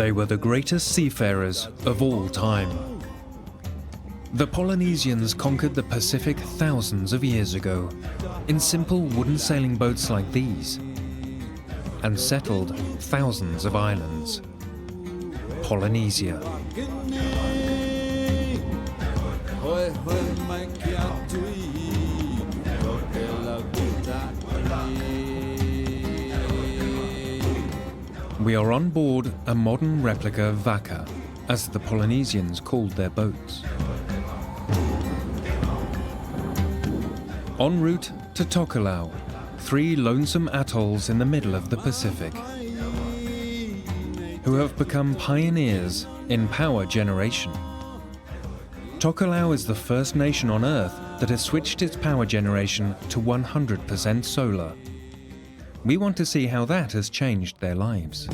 They were the greatest seafarers of all time. The Polynesians conquered the Pacific thousands of years ago in simple wooden sailing boats like these and settled thousands of islands. Polynesia. We are on board a modern replica Vaka, as the Polynesians called their boats. En route to Tokelau, 3 lonesome atolls in the middle of the Pacific, who have become pioneers in power generation. Tokelau is the first nation on Earth that has switched its power generation to 100% solar. We want to see how that has changed their lives.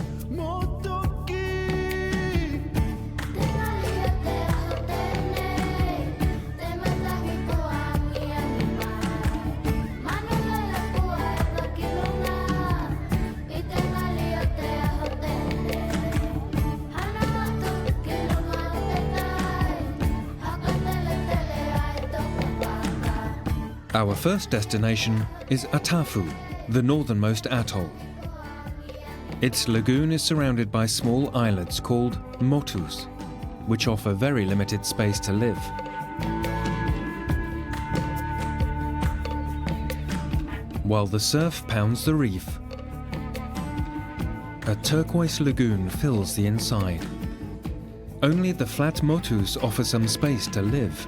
Our first destination is Atafu, the northernmost atoll. Its lagoon is surrounded by small islets called motus, which offer very limited space to live. While the surf pounds the reef, a turquoise lagoon fills the inside. Only the flat motus offer some space to live.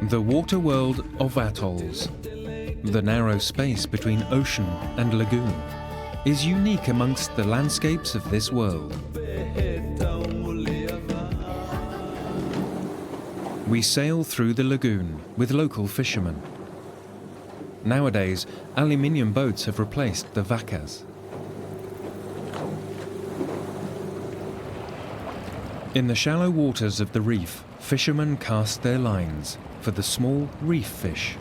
The water world of atolls, the narrow space between ocean and lagoon, is unique amongst the landscapes of this world. We sail through the lagoon with local fishermen. Nowadays, aluminium boats have replaced the vakas. In the shallow waters of the reef, fishermen cast their lines for the small reef fish.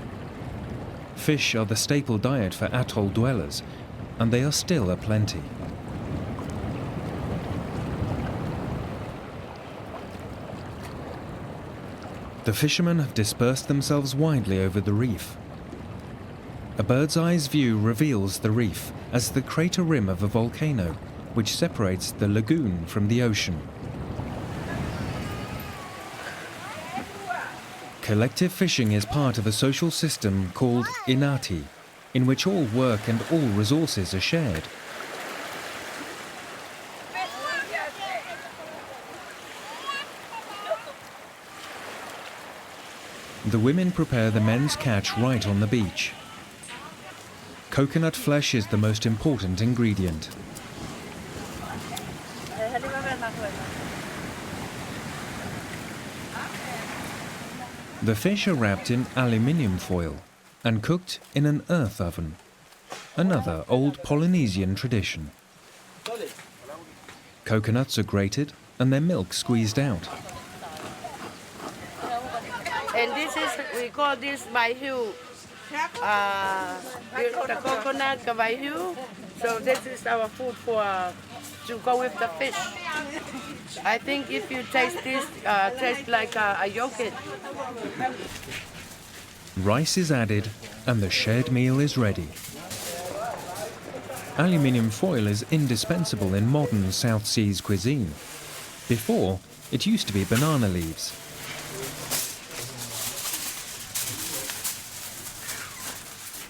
Fish are the staple diet for atoll dwellers, and they are still aplenty. The fishermen have dispersed themselves widely over the reef. A bird's-eye view reveals the reef as the crater rim of a volcano, which separates the lagoon from the ocean. Collective fishing is part of a social system called inati, in which all work and all resources are shared. The women prepare the men's catch right on the beach. Coconut flesh is the most important ingredient. The fish are wrapped in aluminium foil and cooked in an earth oven, another old Polynesian tradition. Coconuts are grated and their milk squeezed out. And this is, we call this baihu, the coconut baihu. So this is our food to go with the fish. I think if you taste this, tastes like a yogurt. Rice is added and the shared meal is ready. Aluminium foil is indispensable in modern South Seas cuisine. Before, it used to be banana leaves.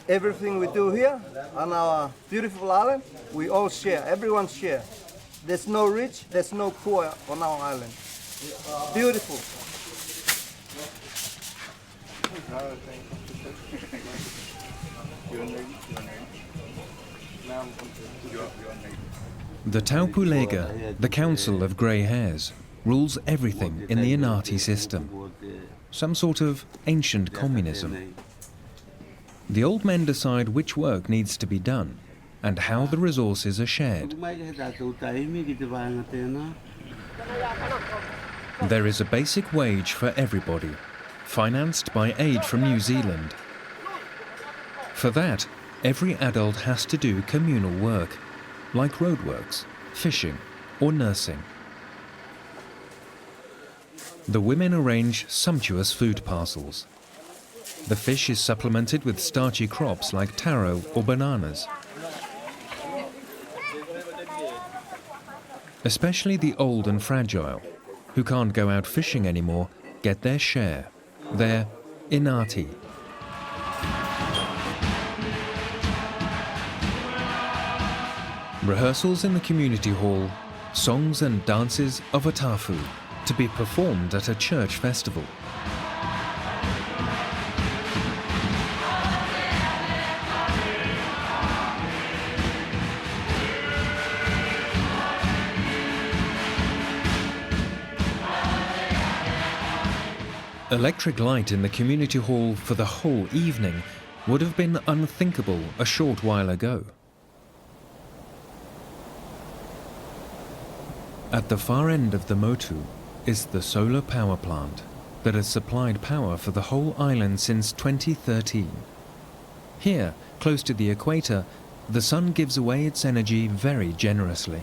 Everything we do here on our beautiful island, we all share, everyone share. There's no rich, there's no poor on our island. Beautiful. The Taupulega, the Council of Grey Hairs, rules everything in the Inati system. Some sort of ancient communism. The old men decide which work needs to be done and how the resources are shared. There is a basic wage for everybody, financed by aid from New Zealand. For that, every adult has to do communal work, like roadworks, fishing, or nursing. The women arrange sumptuous food parcels. The fish is supplemented with starchy crops like taro or bananas. Especially the old and fragile, who can't go out fishing anymore, get their share, their inati. Rehearsals in the community hall, songs and dances of atafu, to be performed at a church festival. Electric light in the community hall for the whole evening would have been unthinkable a short while ago. At the far end of the motu is the solar power plant that has supplied power for the whole island since 2013. Here, close to the equator, the sun gives away its energy very generously.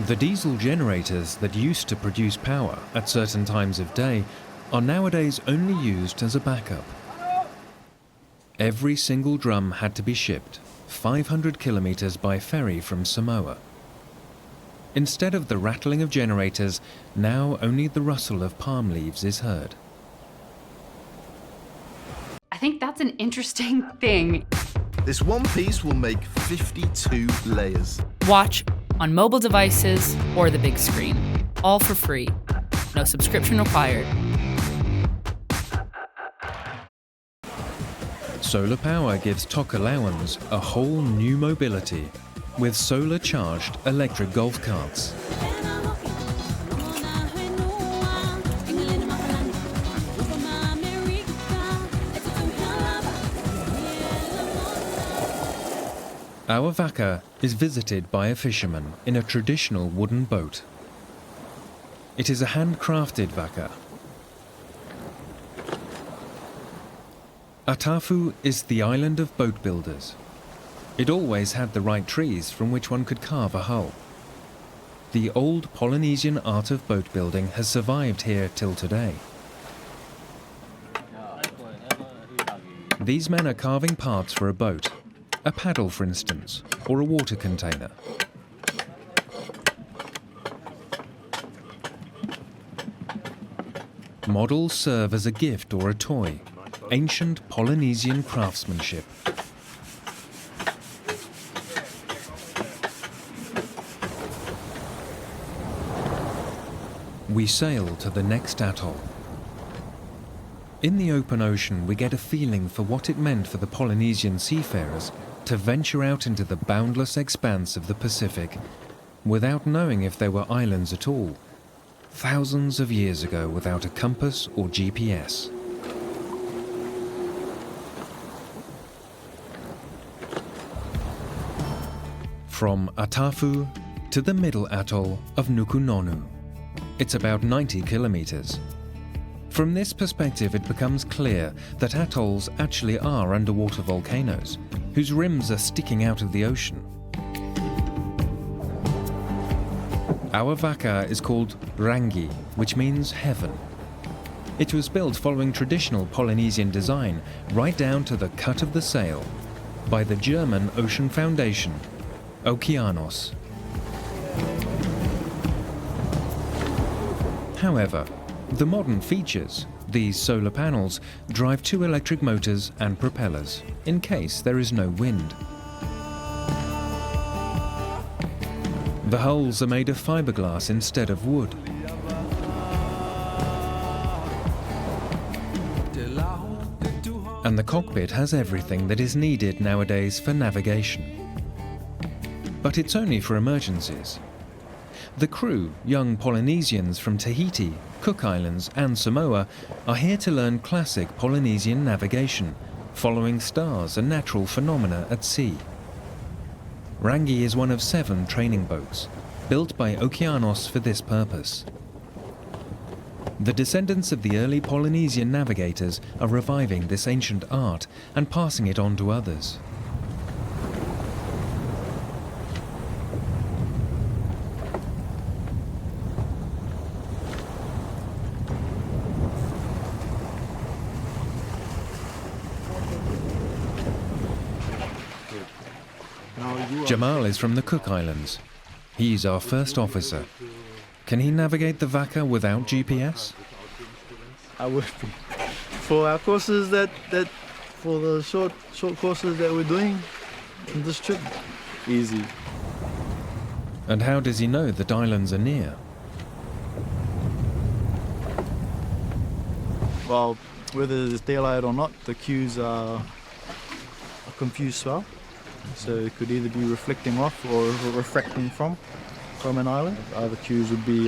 The diesel generators that used to produce power at certain times of day are nowadays only used as a backup. Every single drum had to be shipped 500 kilometers by ferry from Samoa. Instead of the rattling of generators, now only the rustle of palm leaves is heard. I think that's an interesting thing. This one piece will make 52 layers. Watch on mobile devices or the big screen, all for free. No subscription required. Solar power gives Tokelauans a whole new mobility with solar-charged electric golf carts. Our vaka is visited by a fisherman in a traditional wooden boat. It is a handcrafted vaka. Atafu is the island of boat builders. It always had the right trees from which one could carve a hull. The old Polynesian art of boat building has survived here till today. These men are carving parts for a boat, a paddle for instance, or a water container. Models serve as a gift or a toy, ancient Polynesian craftsmanship. We sail to the next atoll. In the open ocean, we get a feeling for what it meant for the Polynesian seafarers to venture out into the boundless expanse of the Pacific without knowing if there were islands at all, thousands of years ago without a compass or GPS. From Atafu to the middle atoll of Nukunonu. It's about 90 kilometers. From this perspective, it becomes clear that atolls actually are underwater volcanoes, whose rims are sticking out of the ocean. Our vaka is called Rangi, which means heaven. It was built following traditional Polynesian design, right down to the cut of the sail, by the German Ocean Foundation, Okeanos. However, the modern features, these solar panels, drive 2 electric motors and propellers, in case there is no wind. The hulls are made of fiberglass instead of wood. And the cockpit has everything that is needed nowadays for navigation. But it's only for emergencies. The crew, young Polynesians from Tahiti, Cook Islands and Samoa, are here to learn classic Polynesian navigation, following stars and natural phenomena at sea. Rangi is one of 7 training boats. built by Okeanos for this purpose. The descendants of the early Polynesian navigators are reviving this ancient art and passing it on to others. Jamal is from the Cook Islands. He's our first officer. Can he navigate the Vaca without GPS? I would be. For our courses for the short courses that we're doing in this trip, easy. And how does he know that islands are near? Well, whether there's daylight or not, the cues are a confused swell. So it could either be reflecting off or refracting from an island. Other cues would be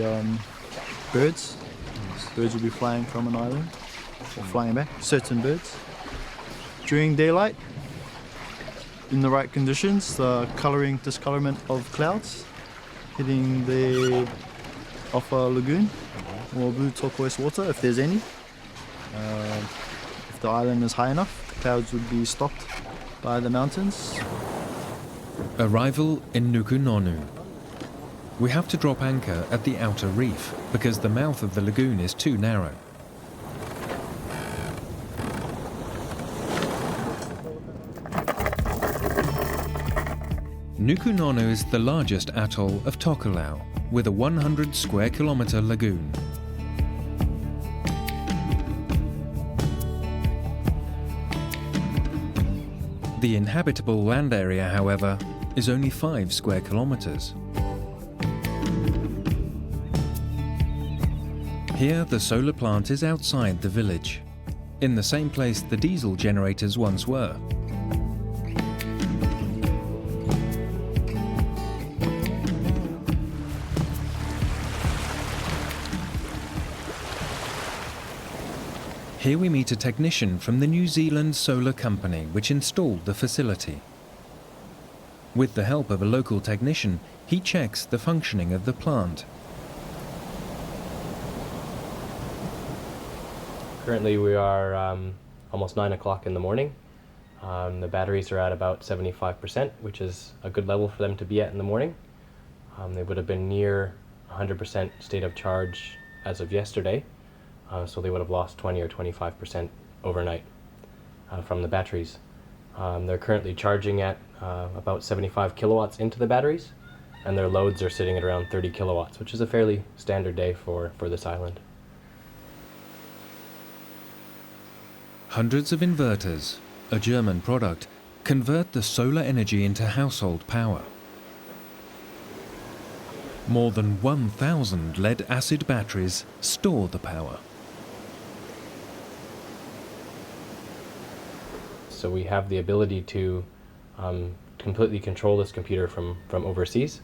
birds. Birds would be flying from an island or flying back, certain birds. During daylight, in the right conditions, the discolorment of clouds hitting the upper lagoon or blue turquoise water, if there's any. If the island is high enough, the clouds would be stopped by the mountains. Arrival in Nukunonu. We have to drop anchor at the outer reef because the mouth of the lagoon is too narrow. Nukunonu is the largest atoll of Tokelau, with a 100 square kilometre lagoon. The inhabitable land area, however, is only 5 square kilometres. Here, the solar plant is outside the village, in the same place the diesel generators once were. Here we meet a technician from the New Zealand solar company which installed the facility. With the help of a local technician, he checks the functioning of the plant. Currently we are almost 9 o'clock in the morning. The batteries are at about 75%, which is a good level for them to be at in the morning. They would have been near 100% state of charge as of yesterday. So they would have lost 20 or 25% overnight from the batteries. They're currently charging at about 75 kilowatts into the batteries, and their loads are sitting at around 30 kilowatts, which is a fairly standard day for this island. Hundreds of inverters, a German product, convert the solar energy into household power. More than 1,000 lead-acid batteries store the power. So we have the ability to completely control this computer from overseas.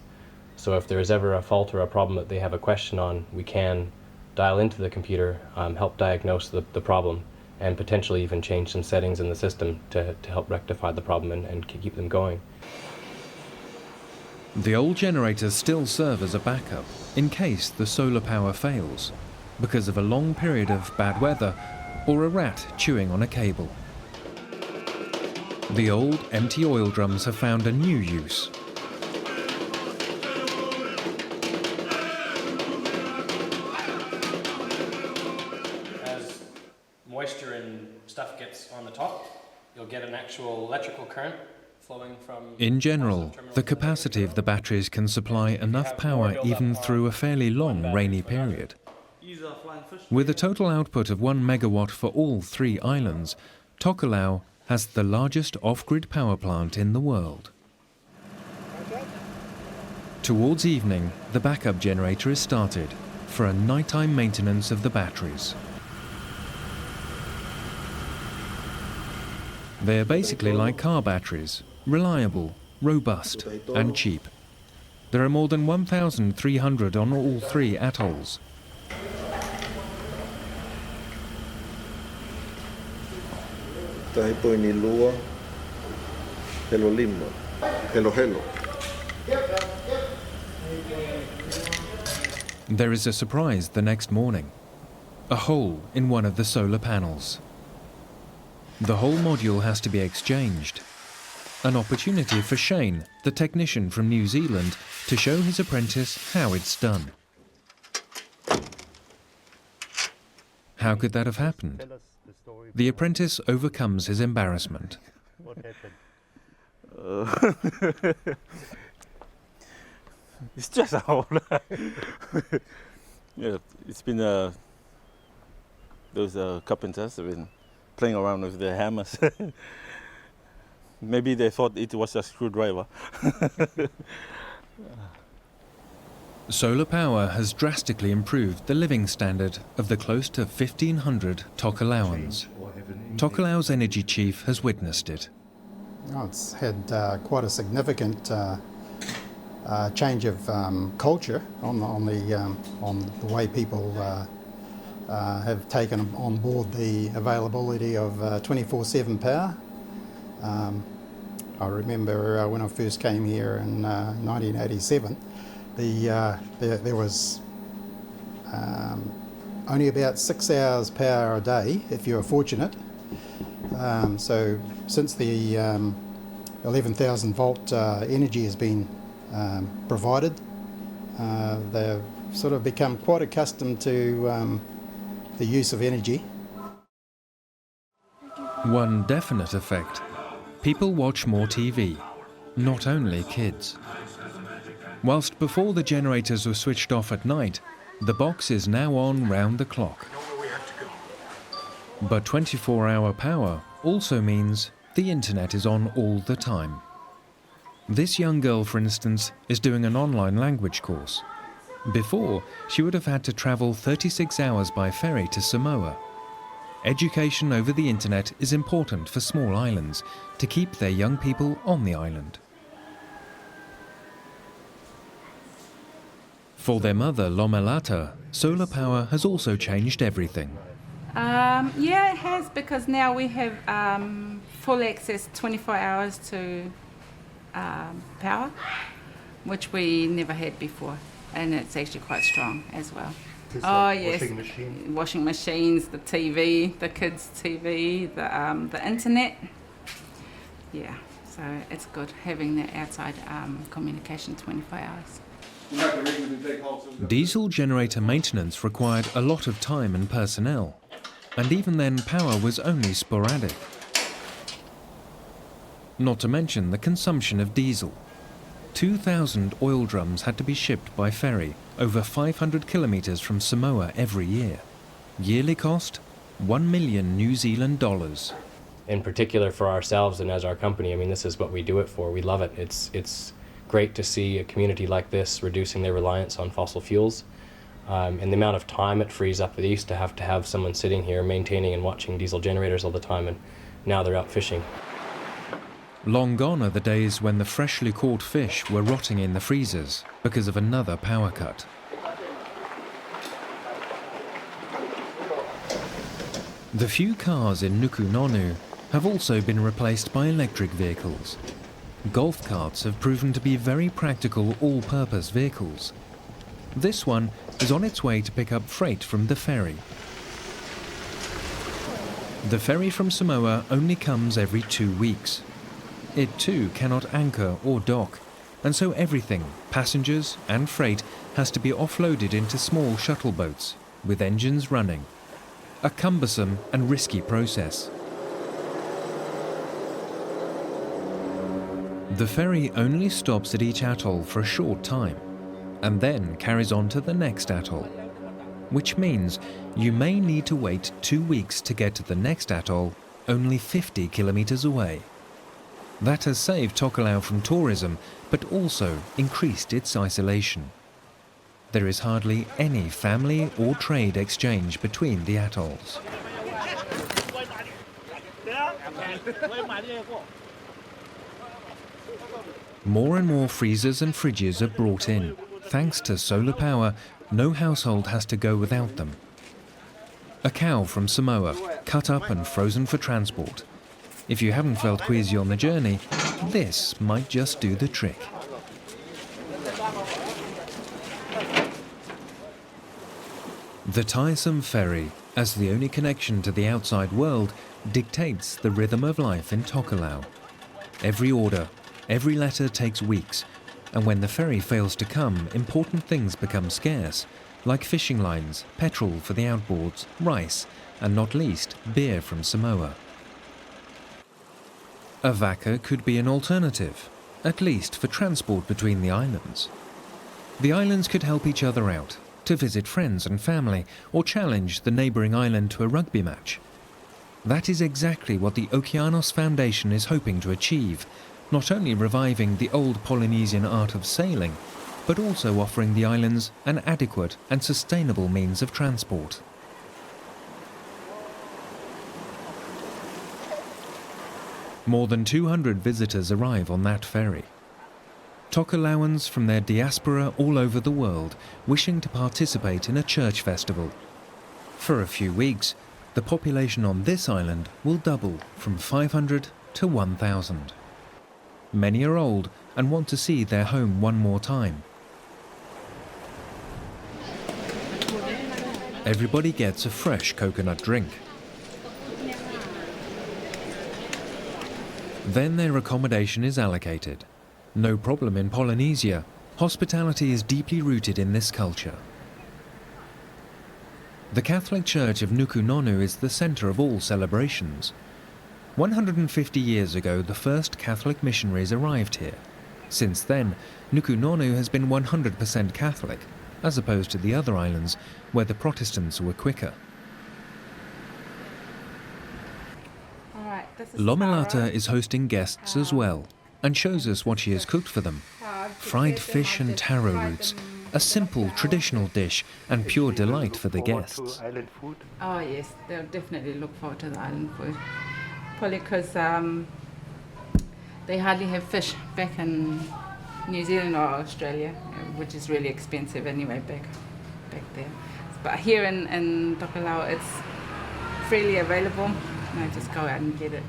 So if there is ever a fault or a problem that they have a question on, we can dial into the computer, help diagnose the problem, and potentially even change some settings in the system to help rectify the problem and keep them going. The old generators still serve as a backup in case the solar power fails, because of a long period of bad weather or a rat chewing on a cable. The old empty oil drums have found a new use. As moisture and stuff gets on the top, you'll get an actual electrical current flowing from... In general, the capacity of the batteries can supply enough power even through a fairly long rainy period. With a total output of 1 megawatt for all 3 islands, Tokelau has the largest off-grid power plant in the world. Towards evening, the backup generator is started for a nighttime maintenance of the batteries. They are basically like car batteries, reliable, robust, and cheap. There are more than 1,300 on all 3 atolls. Tahi poini lua, helo lima, helo helo. There is a surprise the next morning. A hole in one of the solar panels. The whole module has to be exchanged. An opportunity for Shane, the technician from New Zealand, to show his apprentice how it's done. How could that have happened? The apprentice overcomes his embarrassment. What happened? It's just a hole. Yeah, it's been those carpenters have been playing around with their hammers. Maybe they thought it was a screwdriver. Solar power has drastically improved the living standard of the close to 1,500 Tokelauans. Tokelau's energy chief has witnessed it. Oh, it's had quite a significant change of culture on the way people have taken on board the availability of 24/7 power. I remember when I first came here in 1987, there was only about 6 hours power a day if you were fortunate. So since the 11,000 volt energy has been provided, they've sort of become quite accustomed to the use of energy. One definite effect. People watch more TV, not only kids. Whilst before the generators were switched off at night, the box is now on round the clock. But 24-hour power also means the internet is on all the time. This young girl, for instance, is doing an online language course. Before, she would have had to travel 36 hours by ferry to Samoa. Education over the internet is important for small islands to keep their young people on the island. For their mother, Lomelata, solar power has also changed everything. Yeah, it has, because now we have full access 24 hours to power, which we never had before, and it's actually quite strong as well. Oh yes, washing machines, the TV, the kids' TV, the internet. Yeah, so it's good having that outside communication 24 hours. Diesel generator maintenance required a lot of time and personnel, and even then power was only sporadic. Not to mention the consumption of diesel. 2,000 oil drums had to be shipped by ferry over 500 kilometres from Samoa every year. Yearly cost, $1 million New Zealand dollars. In particular for ourselves and as our company, I mean, this is what we do it for. We love it. It's great to see a community like this reducing their reliance on fossil fuels. And the amount of time it frees up. They used to have someone sitting here maintaining and watching diesel generators all the time, and now they're out fishing. Long gone are the days when the freshly caught fish were rotting in the freezers because of another power cut. The few cars in Nukunonu have also been replaced by electric vehicles. Golf carts have proven to be very practical all-purpose vehicles. This one is on its way to pick up freight from the ferry. The ferry from Samoa only comes every 2 weeks. It too cannot anchor or dock, and so everything, passengers and freight, has to be offloaded into small shuttle boats with engines running. A cumbersome and risky process. The ferry only stops at each atoll for a short time, and then carries on to the next atoll, which means you may need to wait 2 weeks to get to the next atoll, only 50 kilometers away. That has saved Tokelau from tourism, but also increased its isolation. There is hardly any family or trade exchange between the atolls. More and more freezers and fridges are brought in. Thanks to solar power, no household has to go without them. A cow from Samoa, cut up and frozen for transport. If you haven't felt queasy on the journey, this might just do the trick. The tiresome ferry, as the only connection to the outside world, dictates the rhythm of life in Tokelau. Every order, every letter takes weeks, and when the ferry fails to come, important things become scarce, like fishing lines, petrol for the outboards, rice, and not least, beer from Samoa. A vaca could be an alternative, at least for transport between the islands. The islands could help each other out, to visit friends and family, or challenge the neighbouring island to a rugby match. That is exactly what the Okeanos Foundation is hoping to achieve, not only reviving the old Polynesian art of sailing, but also offering the islands an adequate and sustainable means of transport. More than 200 visitors arrive on that ferry. Tokelauans from their diaspora all over the world wishing to participate in a church festival. For a few weeks, the population on this island will double from 500 to 1,000. Many are old and want to see their home one more time. Everybody gets a fresh coconut drink. Then their accommodation is allocated. No problem in Polynesia. Hospitality is deeply rooted in this culture. The Catholic Church of Nukunonu is the centre of all celebrations. 150 years ago, the first Catholic missionaries arrived here. Since then, Nukunonu has been 100% Catholic, as opposed to the other islands, where the Protestants were quicker. Lomelata is hosting guests as well, and shows us what she has cooked for them. Fried fish and taro roots, a simple traditional dish and pure delight for the guests. Oh yes, they'll definitely look forward to the island food. Probably because they hardly have fish back in New Zealand or Australia, which is really expensive anyway back there. But here in Tokelau it's freely available. Just go out and get it.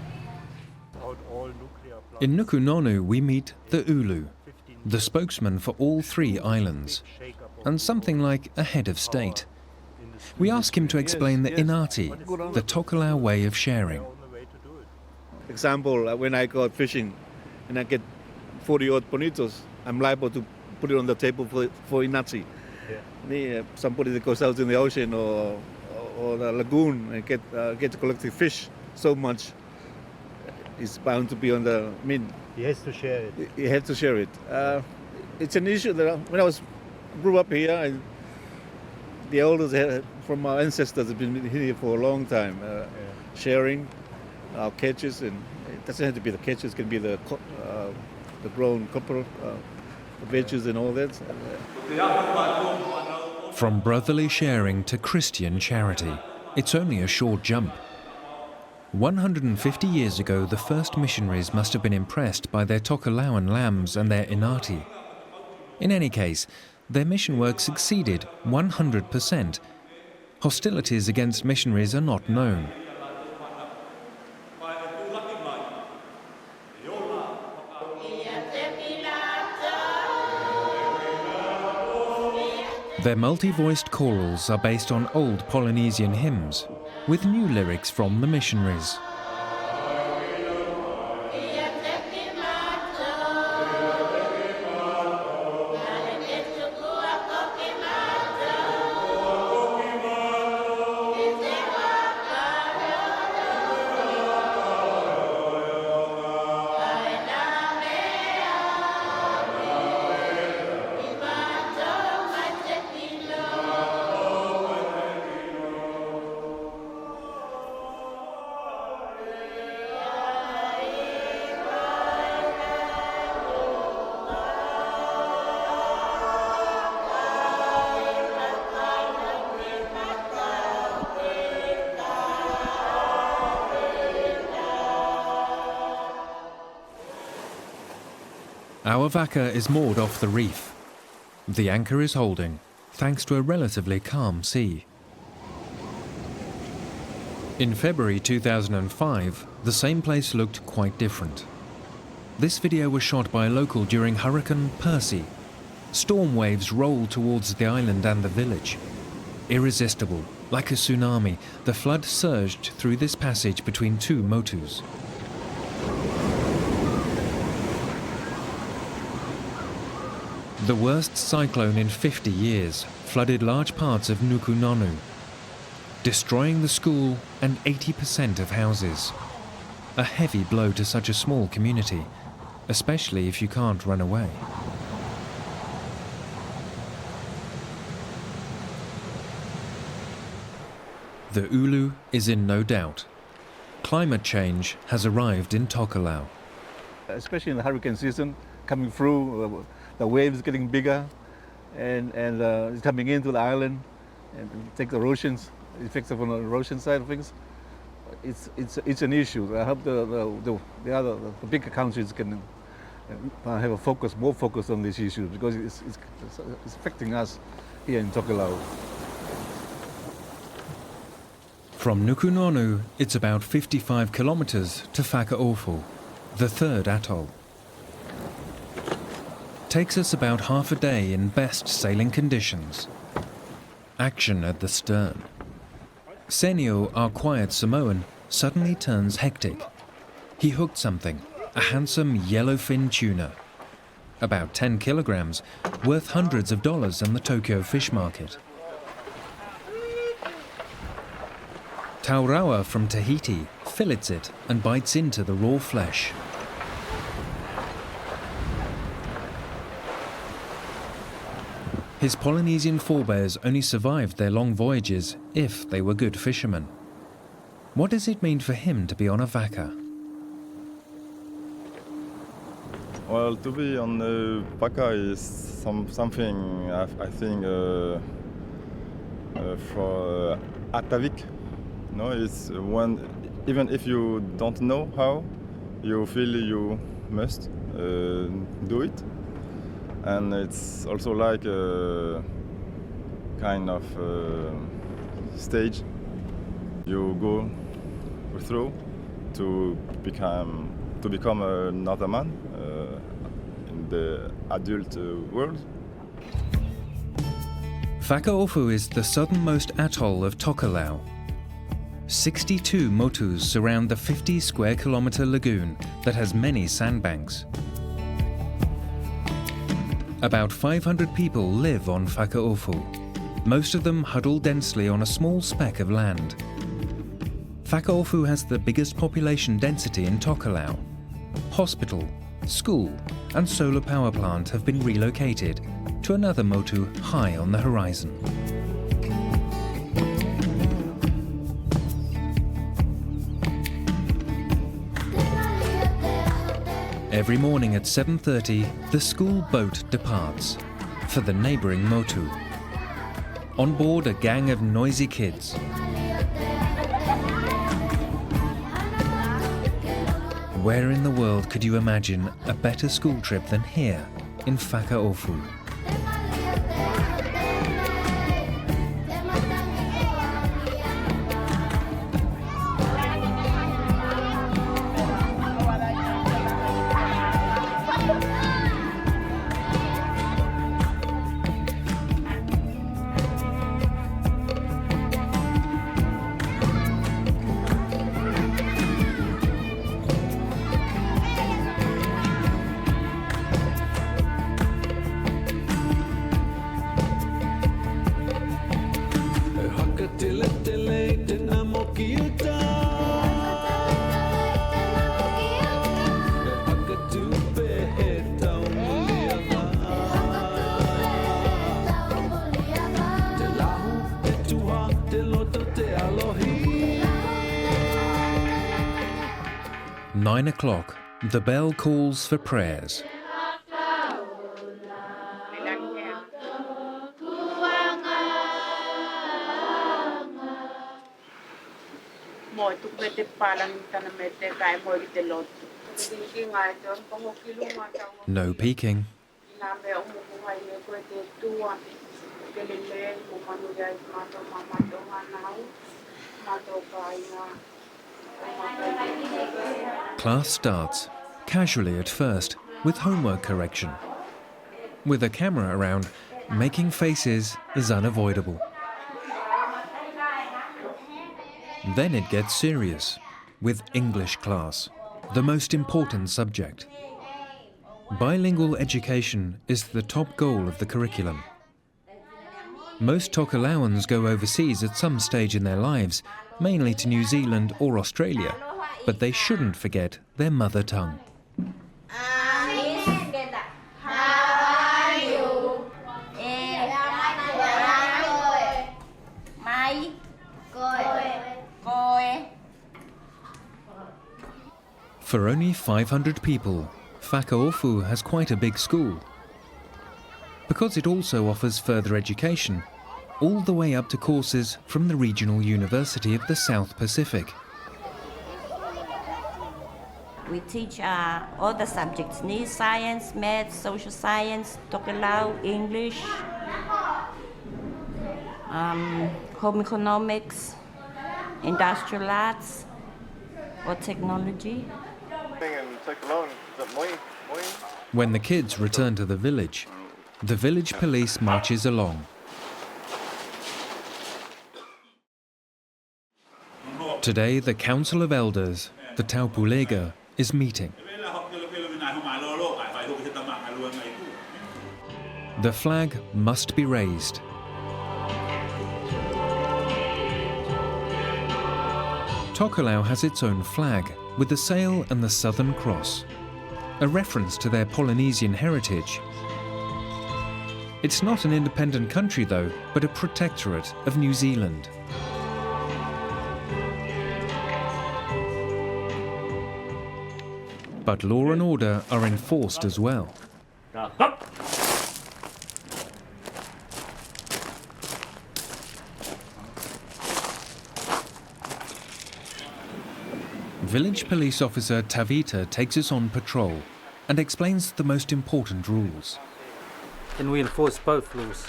In Nukunonu we meet the Ulu, the spokesman for all three islands, and something like a head of state. We ask him to explain the inati, the Tokelau way of sharing. Example, when I go out fishing and I get 40 odd bonitos, I'm liable to put it on the table for inati. Somebody that goes out in the ocean or the lagoon and get to collect the fish so much is bound to be on the He has to share it. You have to share it. It's an issue that when I grew up here, the elders from our ancestors have been here for a long time, sharing our catches, and it doesn't have to be the catches; it can be the grown copper, the veggies, and all that. From brotherly sharing to Christian charity, it's only a short jump. 150 years ago, the first missionaries must have been impressed by their Tokelauan lambs and their inati. In any case, their mission work succeeded 100%. Hostilities against missionaries are not known. Their multi-voiced chorals are based on old Polynesian hymns, with new lyrics from the missionaries. Our vaca is moored off the reef. The anchor is holding, thanks to a relatively calm sea. In February 2005, the same place looked quite different. This video was shot by a local during Hurricane Percy. Storm waves rolled towards the island and the village. Irresistible, like a tsunami, the flood surged through this passage between two motus. The worst cyclone in 50 years flooded large parts of Nukunonu, destroying the school and 80% of houses. A heavy blow to such a small community, especially if you can't run away. The Ulu is in no doubt. Climate change has arrived in Tokelau. Especially in the hurricane season, coming through, the waves getting bigger, and it's coming into the island, and take the erosions, effects on the erosion side of things. It's an issue. I hope the bigger countries can have more focus on these issues, because it's affecting us here in Tokelau. From Nukunonu, it's about 55 kilometers to Whakaofu, the third atoll. Takes us about half a day in best sailing conditions. Action at the stern. Senio, our quiet Samoan, suddenly turns hectic. He hooked something, a handsome yellowfin tuna. About 10 kilograms, worth hundreds of dollars in the Tokyo fish market. Taurawa from Tahiti fillets it and bites into the raw flesh. His Polynesian forebears only survived their long voyages if they were good fishermen. What does it mean for him to be on a vaka? Well, to be on the vaka is something I think for atavik. No, it's one. Even if you don't know how, you feel you must do it, and it's also like a kind of stage you go through to become another man in the adult world. Whakaofu is the southernmost atoll of Tokelau. 62 motus surround the 50 square kilometer lagoon that has many sandbanks. About 500 people live on Whakaofu, most of them huddled densely on a small speck of land. Whakaofu has the biggest population density in Tokelau. Hospital, school and solar power plant have been relocated to another motu high on the horizon. Every morning at 7:30, the school boat departs for the neighbouring motu. On board a gang of noisy kids. Where in the world could you imagine a better school trip than here in Whakaofu? Nine o'clock, the bell calls for prayers. No peeking. Class starts, casually at first, with homework correction. With a camera around, making faces is unavoidable. Then it gets serious, with English class, the most important subject. Bilingual education is the top goal of the curriculum. Most Tokelauans go overseas at some stage in their lives, mainly to New Zealand or Australia, but they shouldn't forget their mother tongue. For only 500 people, Whakaofu has quite a big school. Because it also offers further education, all the way up to courses from the Regional University of the South Pacific. We teach all the subjects, news science, math, social science, Tokelau, English, home economics, industrial arts, or technology. When the kids return to the village police marches along. Today, the Council of Elders, the Taupulega, is meeting. The flag must be raised. Tokelau has its own flag, with the sail and the Southern Cross, a reference to their Polynesian heritage. It's not an independent country though, but a protectorate of New Zealand. But law and order are enforced as well. Village police officer Tavita takes us on patrol and explains the most important rules. And we enforce both laws,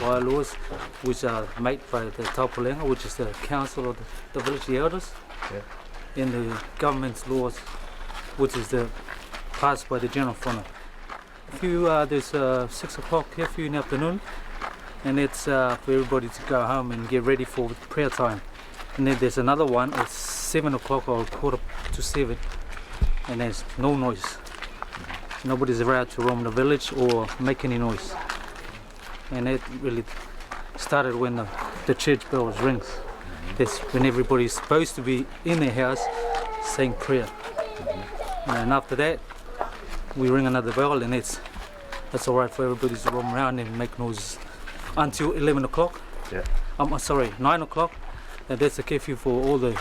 bylaws, which are made by the Taupulega, which is the council of the village elders, and the government's laws, which is passed by the general whānau. There's 6 o'clock curfew in the afternoon, and it's for everybody to go home and get ready for prayer time. And then there's another one, it's 7 o'clock or 6:45, and there's no noise. Nobody's allowed to roam the village or make any noise. And it really started when the church bells rings. That's when everybody's supposed to be in their house saying prayer. And after that, we ring another bell, and that's all right for everybody to roam around and make noises until 11 o'clock. 9 o'clock. And that's a curfew for all the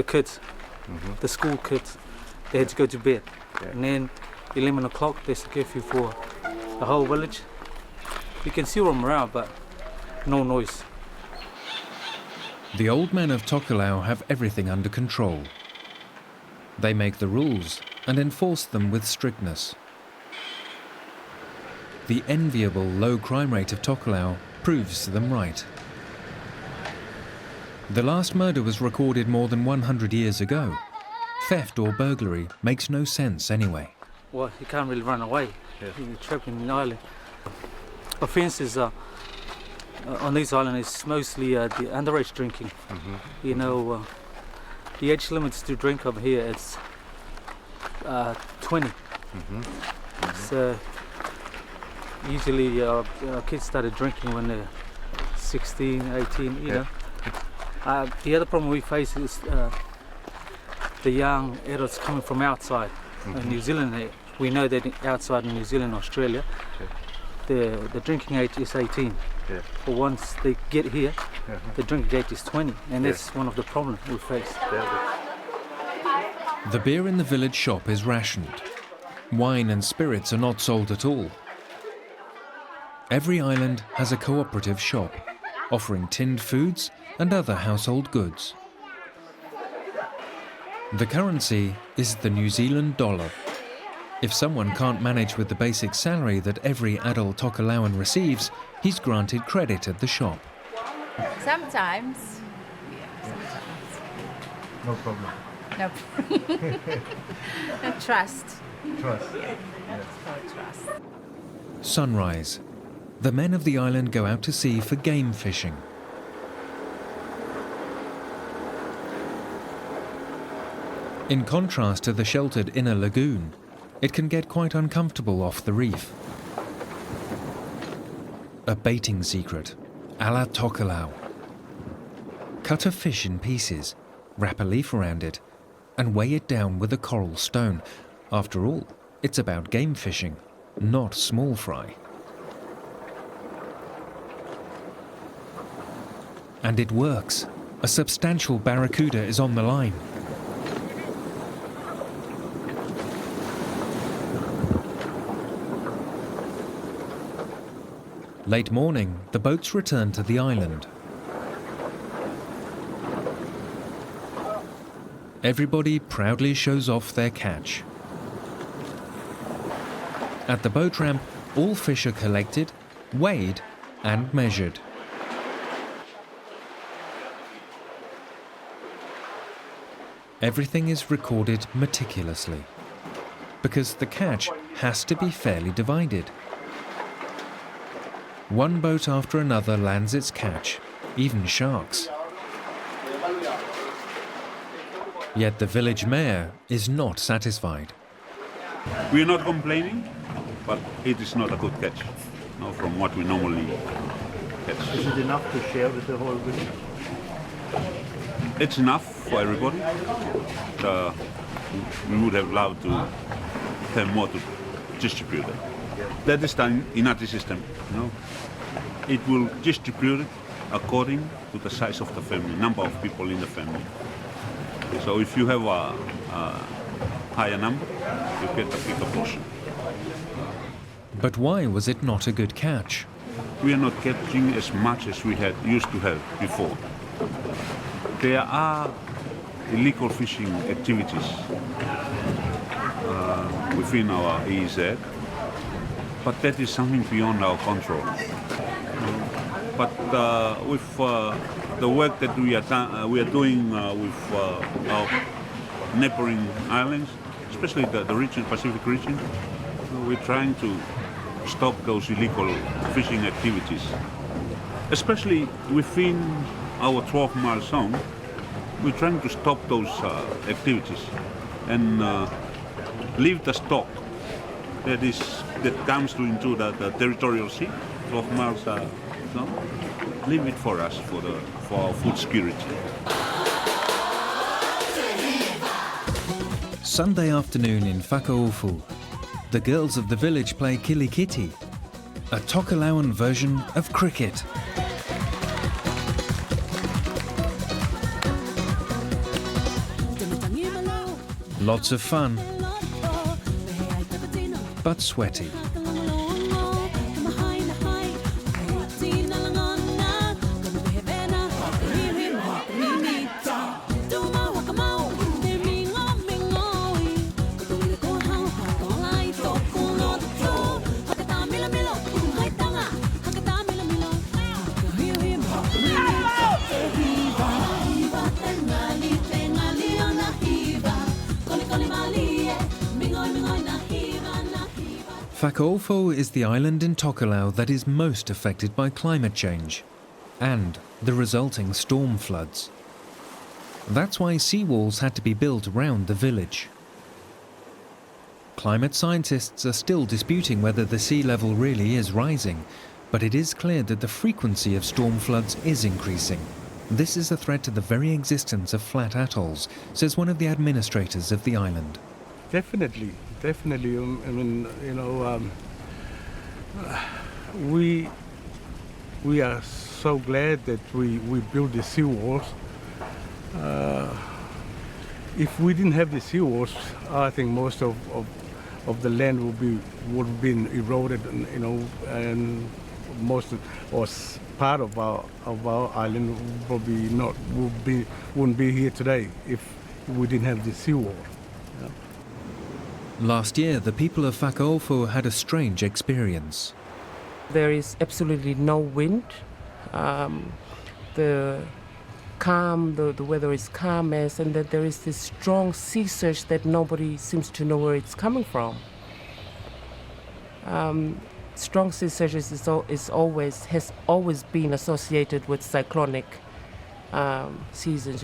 kids, the school kids. They had to go to bed. And then 11 o'clock, there's a curfew for the whole village. You can still roam around, but no noise. The old men of Tokelau have everything under control. They make the rules and enforce them with strictness. The enviable low crime rate of Tokelau proves them right. The last murder was recorded more than 100 years ago. Theft or burglary makes no sense anyway. Well, you can't really run away. You're trapped in the island. Offences on this island is mostly the underage drinking. You know, the age limits to drink over here is 20. So usually kids started drinking when they're 16, 18, you know. The other problem we face is the young adults coming from outside New Zealand. We know that outside New Zealand, Australia, the drinking age is 18. But once they get here, the drinking age is 20, and that's one of the problems we face. The beer in the village shop is rationed. Wine and spirits are not sold at all. Every island has a cooperative shop, offering tinned foods and other household goods. The currency is the New Zealand dollar. If someone can't manage with the basic salary that every adult Tokelauan receives, he's granted credit at the shop. Sometimes. No problem. No. Trust. Trust. Trust. Sunrise. The men of the island go out to sea for game fishing. In contrast to the sheltered inner lagoon, it can get quite uncomfortable off the reef. A baiting secret, a la Tokelau. Cut a fish in pieces, wrap a leaf around it, and weigh it down with a coral stone. After all, it's about game fishing, not small fry. And it works. A substantial barracuda is on the line. Late morning, the boats return to the island. Everybody proudly shows off their catch. At the boat ramp, all fish are collected, weighed, and measured. Everything is recorded meticulously, because the catch has to be fairly divided. One boat after another lands its catch, even sharks. Yet the village mayor is not satisfied. We are not complaining, but it is not a good catch, from what we normally catch. Is it enough to share with the whole village? It's enough for everybody. We would have loved to have more to distribute it. That is done in our system. It will distribute it according to the size of the family, number of people in the family. So if you have a higher number, you get a bigger portion. But why was it not a good catch? We are not catching as much as we used to have before. There are illegal fishing activities within our EEZ, but that is something beyond our control. But with the work that we are doing with our neighboring islands, especially the region, Pacific region, we're trying to stop those illegal fishing activities, especially within our 12-mile zone. We're trying to stop those activities and leave the stock that comes into the territorial sea, 12 miles zone. Leave it for us, for our food security. Sunday afternoon in Whakaofu, the girls of the village play kilikiti, a Tokelauan version of cricket. Lots of fun, but sweaty. Whakaofu is the island in Tokelau that is most affected by climate change and the resulting storm floods. That's why seawalls had to be built around the village. Climate scientists are still disputing whether the sea level really is rising, but it is clear that the frequency of storm floods is increasing. This is a threat to the very existence of flat atolls, says one of the administrators of the island. Definitely. I mean, we are so glad that we built the seawalls. If we didn't have the seawalls, I think most of the land would have been eroded, and most or part of our island probably wouldn't be here today if we didn't have the seawall. Last year, the people of Whakaofu had a strange experience. There is absolutely no wind. The weather is calm, and that there is this strong sea surge that nobody seems to know where it's coming from. Strong sea surge has always been associated with cyclonic seasons,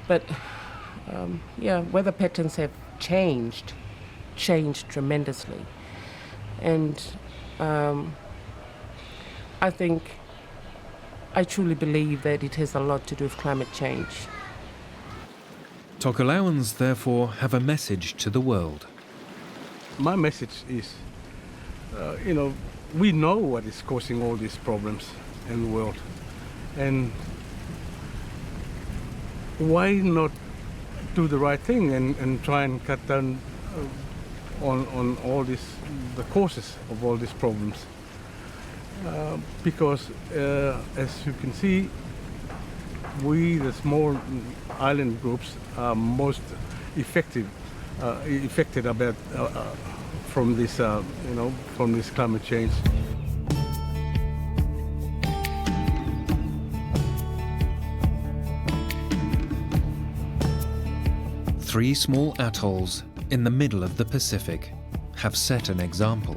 But weather patterns have changed tremendously. And I truly believe that it has a lot to do with climate change. Tokelauans therefore have a message to the world. My message is, we know what is causing all these problems in the world. And why not do the right thing and try and cut down on all this, the causes of all these problems? Because as you can see, we, the small island groups, are most affected about from this, from this climate change. Three small atolls in the middle of the Pacific have set an example.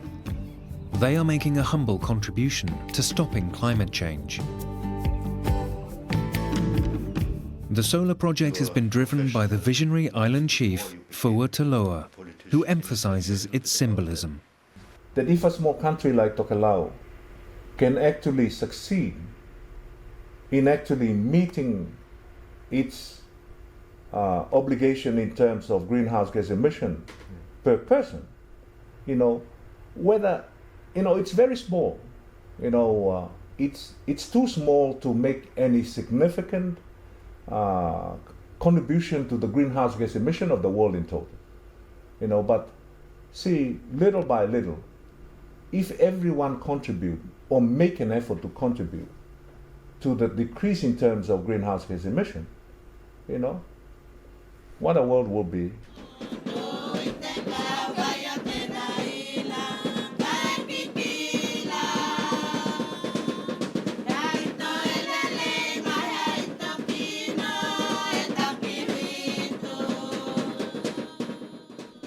They are making a humble contribution to stopping climate change. The solar project has been driven by the visionary island chief, Tokelau, who emphasizes its symbolism. That if a small country like Tokelau can actually succeed in actually meeting its obligation in terms of greenhouse gas emission per person, whether, it's very small, it's too small to make any significant contribution to the greenhouse gas emission of the world in total. But see, little by little, if everyone contribute or make an effort to contribute to the decrease in terms of greenhouse gas emission, what a world will be.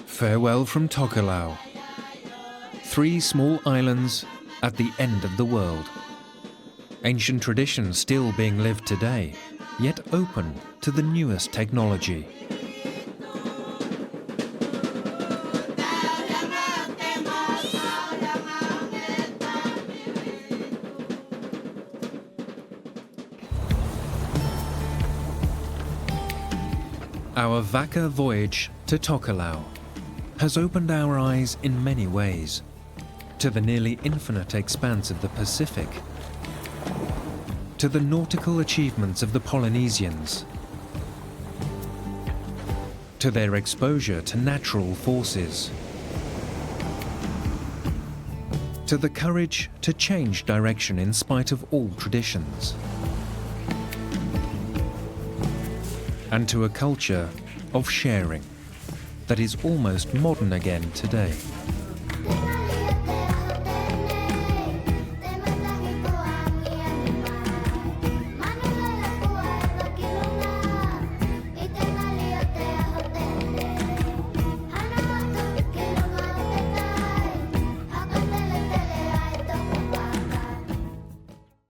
Farewell from Tokelau. Three small islands at the end of the world. Ancient traditions still being lived today, yet open to the newest technology. Our Vaca voyage to Tokelau has opened our eyes in many ways to the nearly infinite expanse of the Pacific, to the nautical achievements of the Polynesians, to their exposure to natural forces, to the courage to change direction in spite of all traditions, and to a culture of sharing that is almost modern again today.